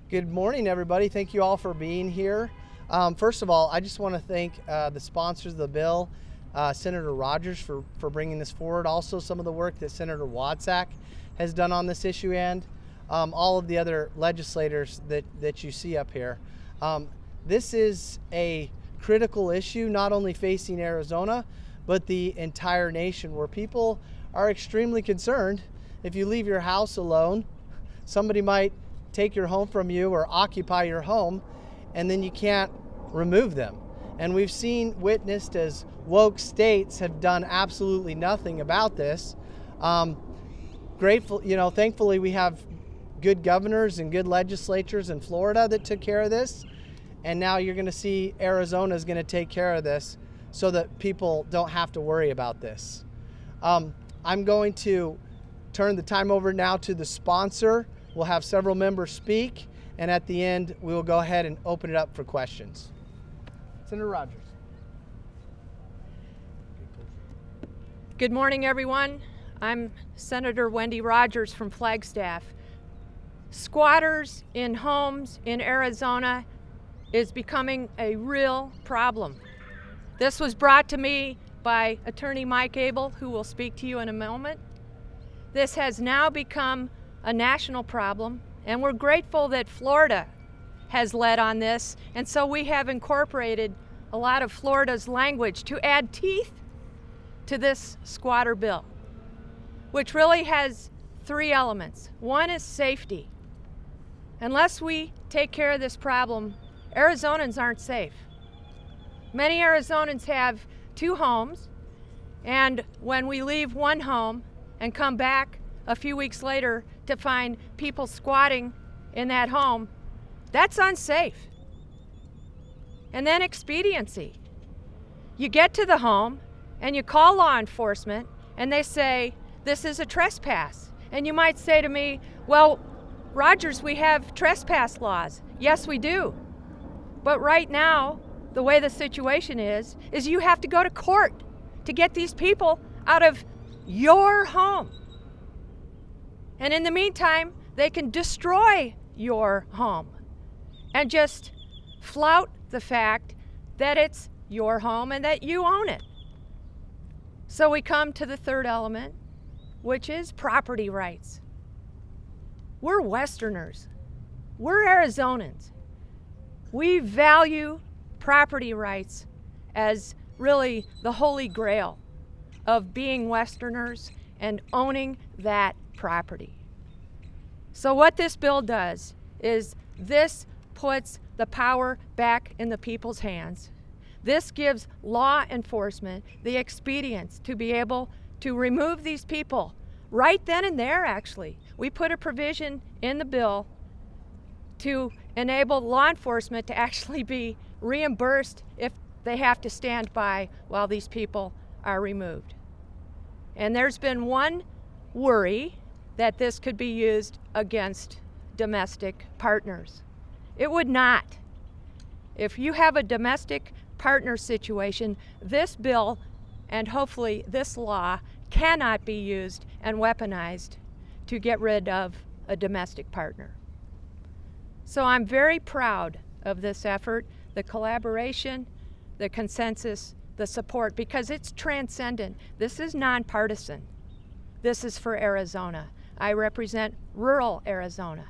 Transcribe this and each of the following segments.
Good morning, everybody. Thank you all for being here. First of all, I just want to thank the sponsors of the bill, Senator Rogers for bringing this forward. Also, some of the work that Senator Wadsack has done on this issue, and all of the other legislators that you see up here. This is a critical issue, not only facing Arizona, but the entire nation, where people are extremely concerned. If you leave your house alone, somebody might take your home from you or occupy your home, and then you can't remove them. And we've witnessed as woke states have done absolutely nothing about this. Thankfully we have good governors and good legislatures in Florida that took care of this. And now you're gonna see Arizona is gonna take care of this so that people don't have to worry about this. I'm going to turn the time over now to the sponsor. We'll have several members speak, and at the end, we will go ahead and open it up for questions. Senator Rogers. Good morning, everyone. I'm Senator Wendy Rogers from Flagstaff. Squatters in homes in Arizona is becoming a real problem. This was brought to me by Attorney Mike Abel, who will speak to you in a moment. This has now become a national problem, and we're grateful that Florida has led on this, and so we have incorporated a lot of Florida's language to add teeth to this squatter bill, which really has three elements. One is safety. Unless we take care of this problem, Arizonans aren't safe. Many Arizonans have two homes, and when we leave one home and come back a few weeks later to find people squatting in that home, that's unsafe. And then expediency. You get to the home and you call law enforcement and they say, this is a trespass. And you might say to me, well, Rogers, we have trespass laws. Yes, we do. But right now, the way the situation is you have to go to court to get these people out of your home. And in the meantime, they can destroy your home and just flout the fact that it's your home and that you own it. So we come to the third element, which is property rights. We're Westerners. We're Arizonans. We value property rights as really the holy grail of being Westerners and owning that property. So what this bill does is this puts the power back in the people's hands. This gives law enforcement the expedience to be able to remove these people right then and there, actually. We put a provision in the bill to enable law enforcement to actually be reimbursed if they have to stand by while these people are removed. And there's been one worry that this could be used against domestic partners. It would not. If you have a domestic partner situation, this bill and hopefully this law cannot be used and weaponized to get rid of a domestic partner. So I'm very proud of this effort, the collaboration, the consensus, the support, because it's transcendent. This is nonpartisan. This is for Arizona. I represent rural Arizona.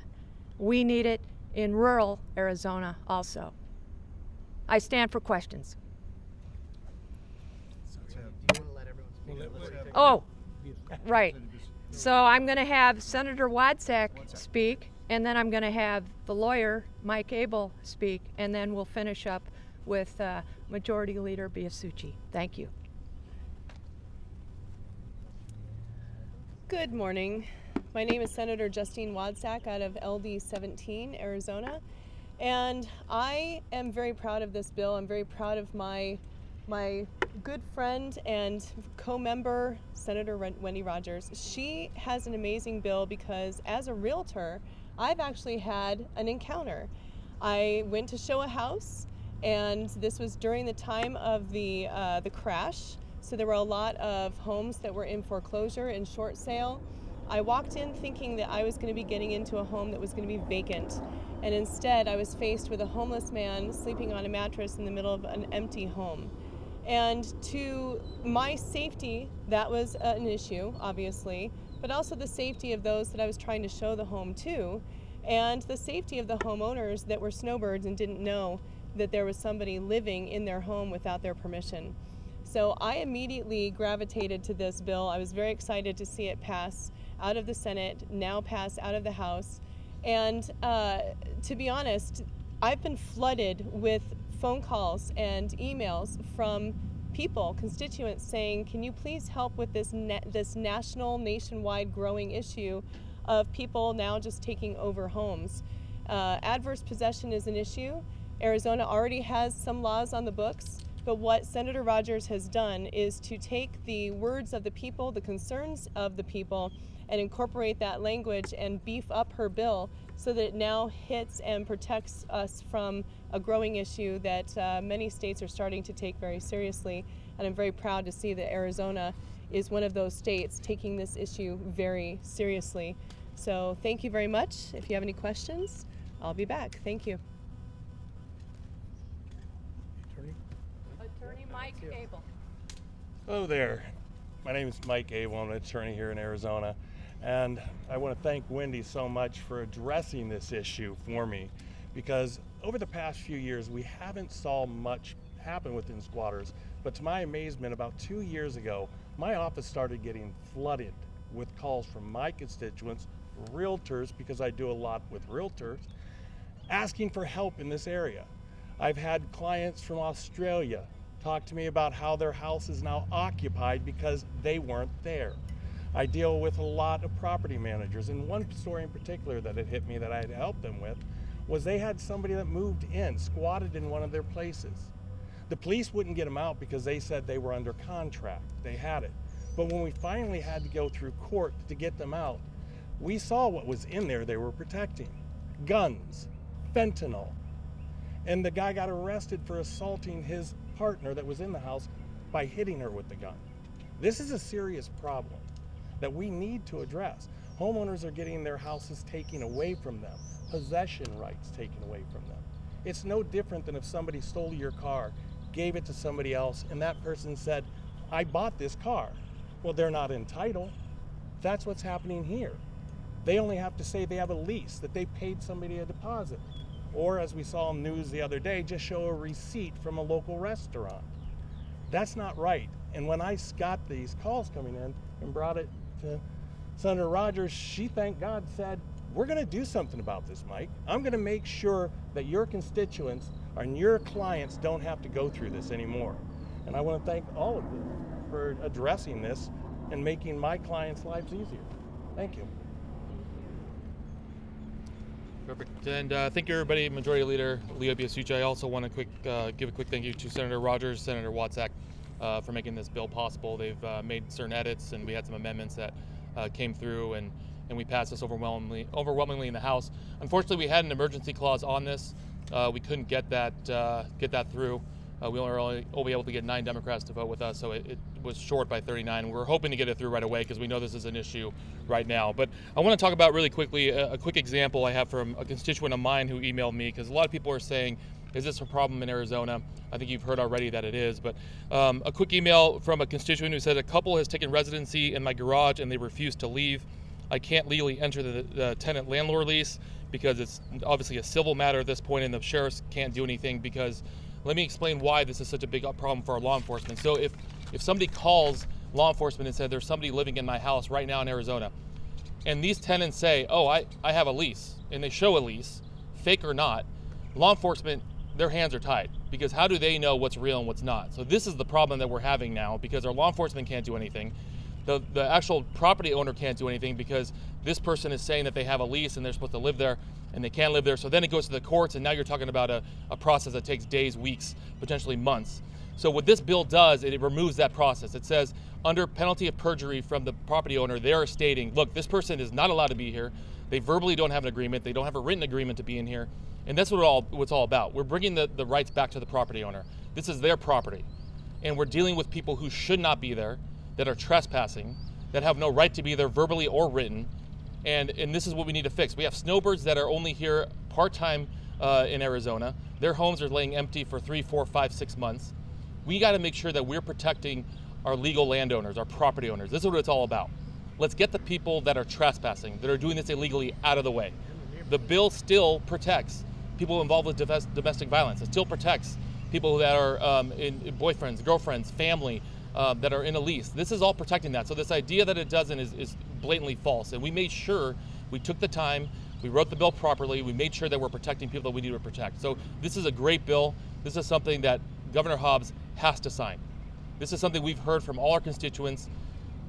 We need it in rural Arizona also. I stand for questions. Oh, right. So I'm going to have Senator Wadsack speak, and then I'm going to have the lawyer, Mike Abel, speak, and then we'll finish up with Majority Leader Biasucci. Thank you. Good morning. My name is Senator Justine Wadsack out of LD 17, Arizona, and I am very proud of this bill. I'm very proud of my good friend and co-member, Senator Wendy Rogers. She has an amazing bill because as a realtor, I've actually had an encounter. I went to show a house, and this was during the time of the crash. So there were a lot of homes that were in foreclosure and short sale. I walked in thinking that I was going to be getting into a home that was going to be vacant, and instead I was faced with a homeless man sleeping on a mattress in the middle of an empty home. And to my safety, that was an issue, obviously, but also the safety of those that I was trying to show the home to, and the safety of the homeowners that were snowbirds and didn't know that there was somebody living in their home without their permission. So I immediately gravitated to this bill. I was very excited to see it pass out of the Senate, now pass out of the House. And to be honest, I've been flooded with phone calls and emails from people, constituents, saying, can you please help with this national, nationwide growing issue of people now just taking over homes. Adverse possession is an issue. Arizona already has some laws on the books, but what Senator Rogers has done is to take the words of the people, the concerns of the people, and incorporate that language and beef up her bill so that it now hits and protects us from a growing issue that many states are starting to take very seriously. And I'm very proud to see that Arizona is one of those states taking this issue very seriously. So thank you very much. If you have any questions, I'll be back. Thank you. Attorney Mike Abel. Hello there. My name is Mike Abel. I'm an attorney here in Arizona. And I want to thank Wendy so much for addressing this issue for me, because over the past few years, we haven't saw much happen within squatters. But to my amazement, about 2 years ago, my office started getting flooded with calls from my constituents, realtors, because I do a lot with realtors, asking for help in this area. I've had clients from Australia talk to me about how their house is now occupied because they weren't there. I deal with a lot of property managers, and one story in particular that had hit me that I had to help them with was they had somebody that moved in, squatted in one of their places. The police wouldn't get them out because they said they were under contract, they had it. But when we finally had to go through court to get them out, we saw what was in there they were protecting. Guns, fentanyl. And the guy got arrested for assaulting his partner that was in the house by hitting her with the gun. This is a serious problem that we need to address. Homeowners are getting their houses taken away from them, possession rights taken away from them. It's no different than if somebody stole your car, gave it to somebody else, and that person said, I bought this car. Well, they're not entitled. That's what's happening here. They only have to say they have a lease, that they paid somebody a deposit. Or, as we saw in news the other day, just show a receipt from a local restaurant. That's not right. And when I got these calls coming in and brought it to Senator Rogers, she, thank God, said, we're going to do something about this, Mike. I'm going to make sure that your constituents and your clients don't have to go through this anymore. And I want to thank all of you for addressing this and making my clients' lives easier. Thank you. Perfect. And thank you, everybody. Majority Leader Leo Biasucci. I also want to give a quick thank you to Senator Rogers, Senator Watsack, for making this bill possible. They've made certain edits, and we had some amendments that came through, and we passed this overwhelmingly in the House. Unfortunately, we had an emergency clause on this. We couldn't get that through. We were only able to get 9 Democrats to vote with us, so it was short by 39. We're hoping to get it through right away because we know this is an issue right now. But I want to talk about really quickly a quick example I have from a constituent of mine who emailed me, because a lot of people are saying, is this a problem in Arizona? I think you've heard already that it is, but a quick email from a constituent who said, a couple has taken residency in my garage and they refuse to leave. I can't legally enter the tenant-landlord lease because it's obviously a civil matter at this point, and the sheriffs can't do anything because, let me explain why this is such a big problem for our law enforcement. So if somebody calls law enforcement and said there's somebody living in my house right now in Arizona, and these tenants say, oh, I have a lease, and they show a lease, fake or not, law enforcement, their hands are tied, because how do they know what's real and what's not? So this is the problem that we're having now, because our law enforcement can't do anything. The actual property owner can't do anything because this person is saying that they have a lease and they're supposed to live there and they can't live there. So then it goes to the courts, and now you're talking about a process that takes days, weeks, potentially months. So what this bill does, it removes that process. It says under penalty of perjury from the property owner, they are stating, look, this person is not allowed to be here. They verbally don't have an agreement. They don't have a written agreement to be in here. And that's what it's all about. We're bringing the rights back to the property owner. This is their property. And we're dealing with people who should not be there, that are trespassing. that have no right to be there verbally or written. And this is what we need to fix. We have snowbirds that are only here part-time in Arizona. Their homes are laying empty for 3, 4, 5, 6 months. We got to make sure that we're protecting our legal landowners, our property owners. This is what it's all about. Let's get the people that are trespassing, that are doing this illegally, out of the way. The bill still protects people involved with domestic violence. It still protects people that are in boyfriends, girlfriends, family, that are in a lease. This is all protecting that. So this idea that it doesn't is blatantly false. And we made sure we took the time, we wrote the bill properly, we made sure that we're protecting people that we need to protect. So this is a great bill. This is something that Governor Hobbs has to sign. This is something we've heard from all our constituents.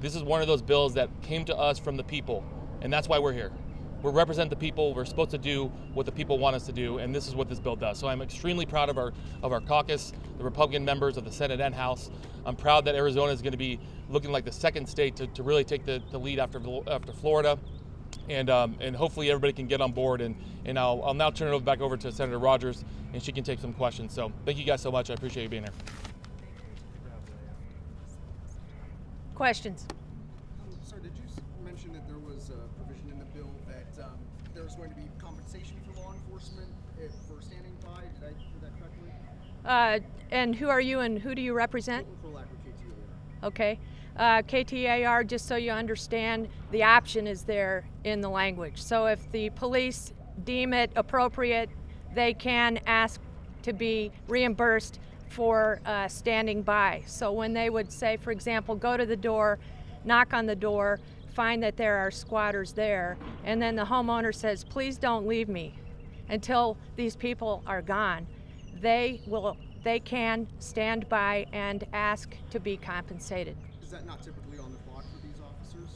This is one of those bills that came to us from the people, and that's why we're here. We represent the people. We're supposed to do what the people want us to do, and this is what this bill does. So I'm extremely proud of our caucus, the Republican members of the Senate and House. I'm proud that Arizona is going to be looking like the second state to really take the lead after Florida, and hopefully everybody can get on board. And I'll now turn it back over to Senator Rogers, and she can take some questions. So thank you guys so much. I appreciate you being here. Questions? Sir, did you mention that there was a provision in the bill that there was going to be compensation for law enforcement for standing by? Did I hear that correctly? And who are you and who do you represent? KTAR. Okay. KTAR, just so you understand, the option is there in the language. So if the police deem it appropriate, they can ask to be reimbursed for standing by. So when they would say, for example, go to the door, knock on the door, find that there are squatters there, and then the homeowner says, please don't leave me until these people are gone, they can stand by and ask to be compensated. Is that not typically on the clock for these officers?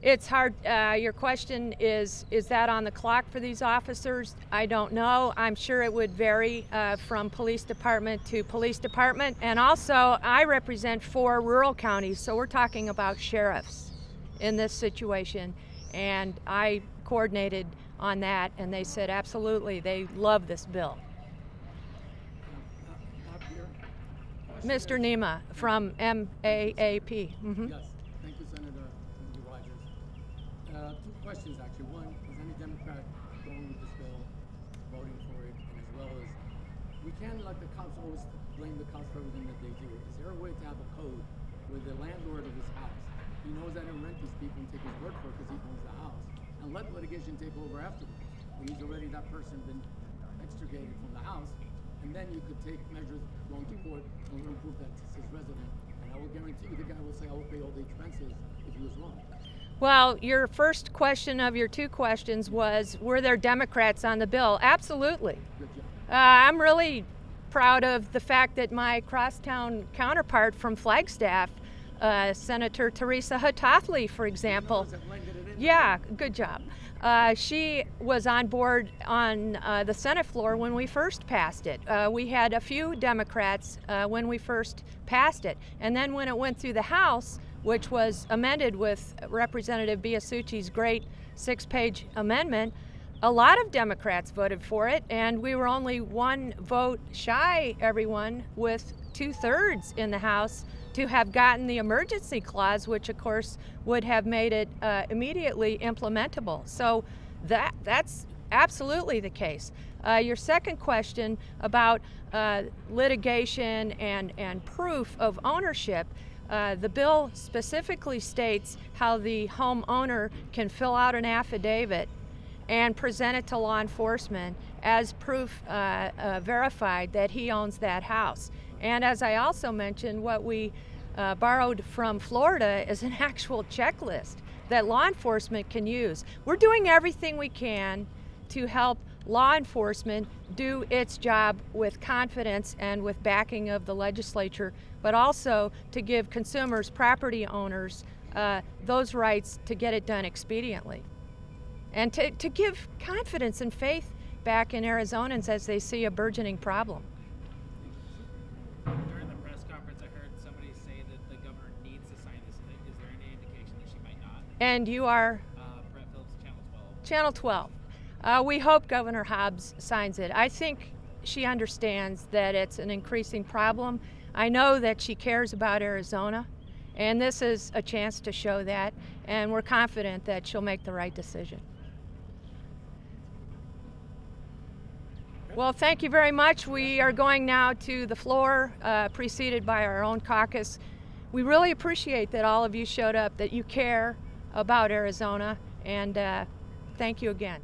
It's hard. Your question is that on the clock for these officers? I don't know. I'm sure it would vary from police department to police department. And also, I represent 4 rural counties, so we're talking about sheriffs in this situation. And I coordinated on that, and they said absolutely, they love this bill. Mr. Nima from MAAP. Mm-hmm. Yes, thank you, Senator Rogers. 2 questions actually. One, is any Democrat going with this bill, voting for it, and as well as, we can't let the cops always blame the cops for everything that they do. Is there a way to have a code where the landlord of his house, he knows that he'll rent these people and take his word for it because he owns the house, and let litigation take over afterwards, when he's already, that person been extricated from the house, and then you could take measures going to court and we'll prove that it's his resident. And I will guarantee you the guy will say, I will pay all the expenses if he was wrong. Well, your first question of your 2 questions was, were there Democrats on the bill? Absolutely. Good job. I'm really proud of the fact that my crosstown counterpart from Flagstaff, Senator Teresa Hatathli, for example. Yeah, good job. She was on board on the Senate floor when we first passed it. We had a few Democrats when we first passed it. And then when it went through the House, which was amended with Representative Biasucci's great 6-page amendment, a lot of Democrats voted for it, and we were only 1 vote shy, everyone, with 2/3 in the House to have gotten the emergency clause, which of course would have made it immediately implementable. So that's absolutely the case. Your second question about litigation and proof of ownership, the bill specifically states how the homeowner can fill out an affidavit and present it to law enforcement as proof verified that he owns that house. And as I also mentioned, what we borrowed from Florida is an actual checklist that law enforcement can use. We're doing everything we can to help law enforcement do its job with confidence and with backing of the legislature, but also to give consumers, property owners, those rights to get it done expediently. And to give confidence and faith back in Arizonans as they see a burgeoning problem. During the press conference, I heard somebody say that the governor needs to sign this. Is there any indication that she might not? And you are? Brett Phillips, Channel 12. Channel 12. We hope Governor Hobbs signs it. I think she understands that it's an increasing problem. I know that she cares about Arizona, And this is a chance to show that, and we're confident that she'll make the right decision. Well, thank you very much. We are going now to the floor, preceded by our own caucus. We really appreciate that all of you showed up, that you care about Arizona, and thank you again.